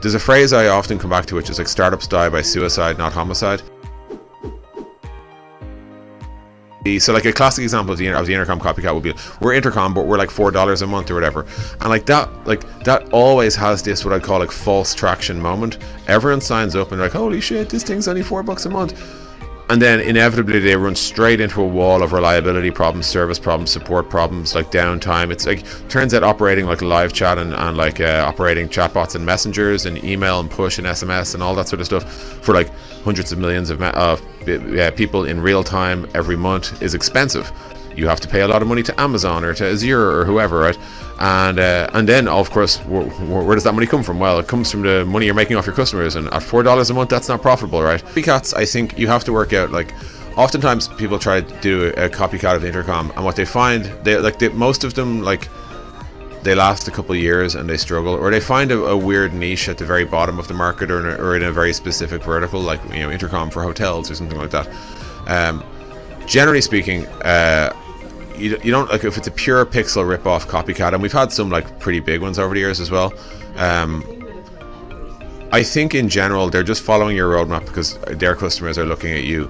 There's a phrase I often come back to, which is like startups die by suicide, not homicide. So like a classic example of the Intercom copycat would be, we're Intercom, but we're like $4 a month or whatever, and like that always has this what I call like false traction moment. Everyone signs up and like, holy shit, this thing's only $4 a month, and then inevitably they run straight into a wall of reliability problems, service problems, support problems, like downtime. It's like, turns out operating like live chat and like operating chatbots and messengers and email and push and SMS and all that sort of stuff for like hundreds of millions of people in real time every month is expensive. You have to pay a lot of money to Amazon or to Azure or whoever, right? And then of course, where does that money come from? Well, it comes from the money you're making off your customers, and at $4 a month, that's not profitable, right? Copycats, I think you have to work out, like, oftentimes people try to do a copycat of Intercom, and what they find, most of them, like, they last a couple of years and they struggle, or they find a weird niche at the very bottom of the market, or in a very specific vertical, like, you know, Intercom for hotels or something like that. Generally speaking, you don't, like, if it's a pure pixel rip-off copycat, and we've had some like pretty big ones over the years as well, I think in general they're just following your roadmap because their customers are looking at you.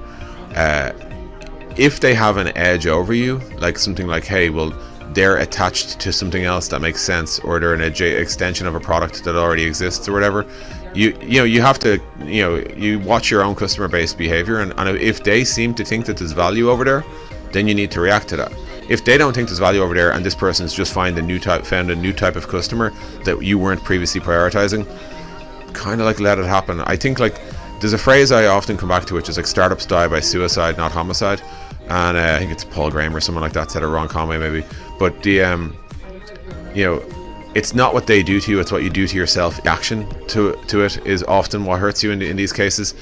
If they have an edge over you, like something like, hey, well, they're attached to something else that makes sense, or they're an extension of a product that already exists or whatever, you have to, you watch your own customer base behavior, and if they seem to think that there's value over there, then you need to react to that. If they don't think there's value over there, and this person's just found a new type of customer that you weren't previously prioritizing, kind of like let it happen. I think, like, there's a phrase I often come back to, which is like startups die by suicide, not homicide. And I think it's Paul Graham or someone like that said it, wrong Conway maybe. But the it's not what they do to you, it's what you do to yourself. Action to it is often what hurts you in these cases.